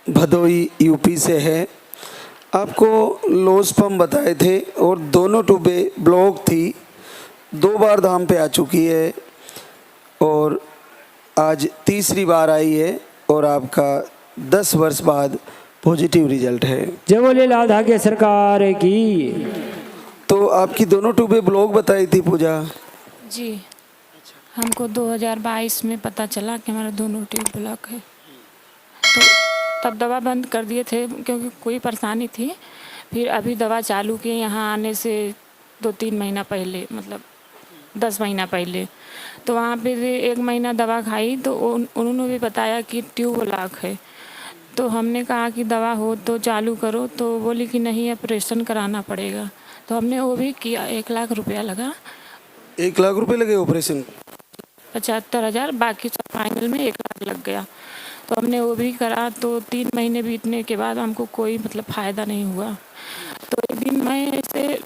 Bhadohi UP से है। आपको लोज पंप बताए थे और दोनों ट्यूबें ब्लॉक थी। 2 बार धाम पे आ चुकी है और आज तीसरी बार आई है और आपका 10 वर्ष बाद पॉजिटिव रिजल्ट है। जय बोले लाधा के सरकार की। तो आपकी दोनों ट्यूबें ब्लॉक बताई थी पूजा जी। हमको 2022 में पता चला कि हमारा दोनों ट्यूब ब्लॉक है, तो तब दवा बंद कर दिए थे क्योंकि कोई परेशानी थी। फिर अभी दवा चालू की यहाँ आने से 2-3 महीना पहले, मतलब 10 महीना पहले। तो वहाँ पे भी 1 महीना दवा खाई तो उन्होंने भी बताया कि ट्यूब ब्लॉक है। तो हमने कहा कि दवा हो तो चालू करो, तो बोली कि नहीं ऑपरेशन कराना पड़ेगा। तो हमने वो भी किया। 1 लाख रुपया लगा। 1 लाख रुपए लगे ऑपरेशन? 75,000, बाकी सब फाइनल में 1 लाख लग गया। तो हमने वो भी करा। तो 3 महीने बीतने के बाद हमको कोई मतलब फ़ायदा नहीं हुआ। तो एक दिन मैं ऐसे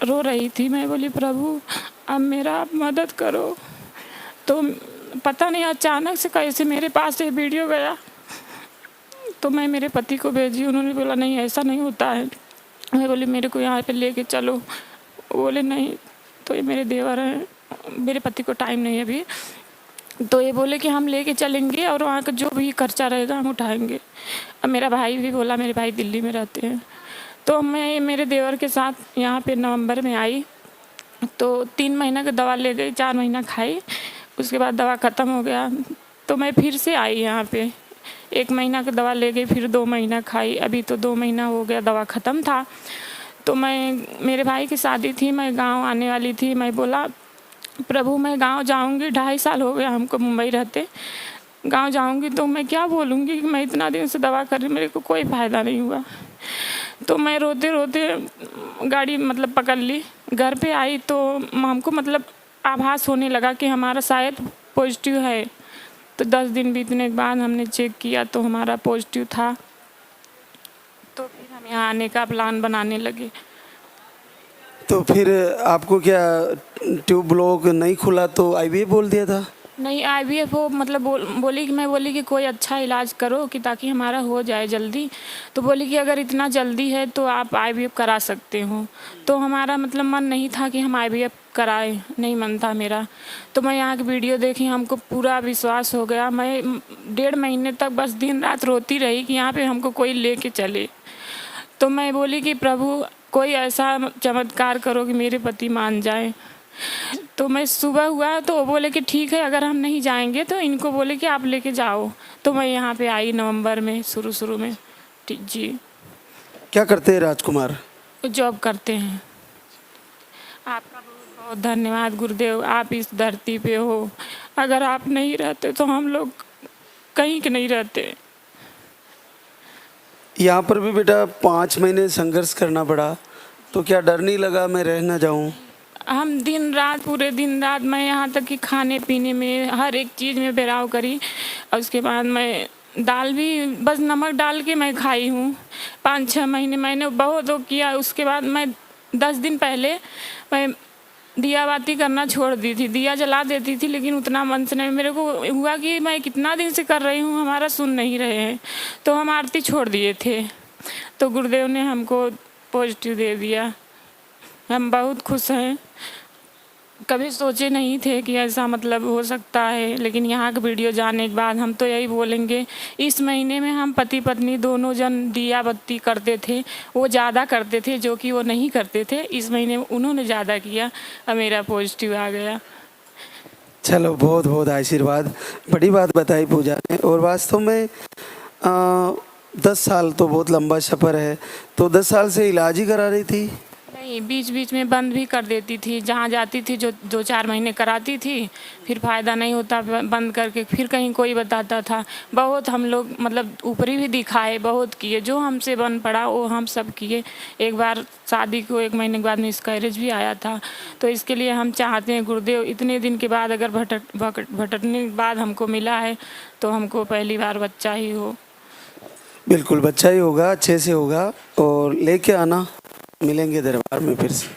रो रही थी, मैं बोली प्रभु अब मेरा आप मदद करो। तो पता नहीं अचानक से कैसे मेरे पास ये वीडियो गया, तो मैं मेरे पति को भेजी। उन्होंने बोला नहीं ऐसा नहीं होता है। मैं बोली मेरे को यहाँ पे लेके चलो। वो बोले नहीं। तो ये मेरे देवर हैं, मेरे पति को टाइम नहीं है अभी, तो ये बोले कि हम लेके चलेंगे और वहाँ का जो भी खर्चा रहेगा हम उठाएंगे। अब मेरा भाई भी बोला, मेरे भाई दिल्ली में रहते हैं। तो मैं मेरे देवर के साथ यहाँ पे नवंबर में आई। तो 3 महीना की दवा ले गई, 4 महीना खाई। उसके बाद दवा ख़त्म हो गया तो मैं फिर से आई यहाँ पे। 1 महीना की दवा ले गई, फिर 2 महीना खाई। अभी तो 2 महीना हो गया, दवा ख़त्म था। तो मेरे भाई की शादी थी, मैं गांव आने वाली थी। मैं बोला प्रभु मैं गांव जाऊंगी, 2.5 साल हो गया हमको मुंबई रहते। गांव जाऊंगी तो मैं क्या बोलूँगी कि मैं इतना दिन से दवा कर रही, मेरे को कोई फ़ायदा नहीं हुआ। तो मैं रोते रोते गाड़ी मतलब पकड़ ली। घर पे आई तो हमको मतलब आभास होने लगा कि हमारा शायद पॉजिटिव है। तो 10 दिन बीतने के बाद हमने चेक किया तो हमारा पॉजिटिव था। तो फिर हम यहाँ आने का प्लान बनाने लगे। तो फिर आपको क्या ट्यूब ब्लॉक नहीं खुला तो आईवीएफ बोल दिया था? नहीं, आईवीएफ वो मतलब बोली कि कोई अच्छा इलाज करो कि ताकि हमारा हो जाए जल्दी। तो बोली कि अगर इतना जल्दी है तो आप आईवीएफ करा सकते हो। तो हमारा मतलब मन नहीं था कि हम आईवीएफ कराएं, नहीं मन था मेरा। तो मैं यहाँ की वीडियो देखी, हमको पूरा विश्वास हो गया। मैं 1.5 महीने तक बस दिन रात रोती रही कि यहाँ पे हमको कोई लेके चले। तो मैं बोली कि प्रभु कोई ऐसा चमत्कार करो कि मेरे पति मान जाए। तो मैं सुबह हुआ तो वो बोले कि ठीक है अगर हम नहीं जाएंगे तो इनको बोले कि आप लेके जाओ। तो मैं यहाँ पे आई नवंबर में, शुरू में। जी। क्या करते हैं राजकुमार? जॉब करते हैं। आपका बहुत बहुत धन्यवाद गुरुदेव, आप इस धरती पे हो। अगर आप नहीं रहते तो हम लोग कहीं के नहीं रहते। यहाँ पर भी बेटा 5 महीने संघर्ष करना पड़ा, तो क्या डर नहीं लगा मैं रह ना जाऊँ? हम दिन रात, पूरे दिन रात, मैं यहाँ तक कि खाने पीने में हर एक चीज़ में बहराव करी। और उसके बाद मैं दाल भी बस नमक डाल के मैं खाई हूँ। 5-6 महीने मैंने बहुत वो किया। उसके बाद मैं 10 दिन पहले मैं दिया बाती करना छोड़ दी थी। दिया जला देती थी लेकिन उतना मन से नहीं। मेरे को हुआ कि मैं कितना दिन से कर रही हूँ, हमारा सुन नहीं रहे हैं। तो हम आरती छोड़ दिए थे। तो गुरुदेव ने हमको पॉजिटिव दे दिया। हम बहुत खुश हैं। कभी सोचे नहीं थे कि ऐसा मतलब हो सकता है, लेकिन यहाँ का वीडियो जाने के बाद हम तो यही बोलेंगे। इस महीने में हम पति पत्नी दोनों जन दिया बत्ती करते थे। वो ज़्यादा करते थे जो कि वो नहीं करते थे। इस महीने में उन्होंने ज़्यादा किया और मेरा पॉजिटिव आ गया। चलो बहुत बहुत आशीर्वाद। बड़ी बात बताई पूजा ने। और वास्तव में 10 साल तो बहुत लंबा सफ़र है। तो 10 साल से इलाज ही करा रही थी? नहीं, बीच बीच में बंद भी कर देती थी। जहाँ जाती थी जो 2-4 महीने कराती थी, फिर फ़ायदा नहीं होता बंद करके फिर कहीं कोई बताता था। बहुत हम लोग मतलब ऊपरी भी दिखाए, बहुत किए, जो हमसे बन पड़ा वो हम सब किए। एक बार शादी को 1 महीने के बाद मिसकैरेज भी आया था। तो इसके लिए हम चाहते हैं गुरुदेव इतने दिन के बाद अगर भटकने के बाद हमको मिला है तो हमको पहली बार बच्चा ही हो। बिल्कुल बच्चा ही होगा, अच्छे से होगा। और लेके आना, मिलेंगे दरबार में फिर से।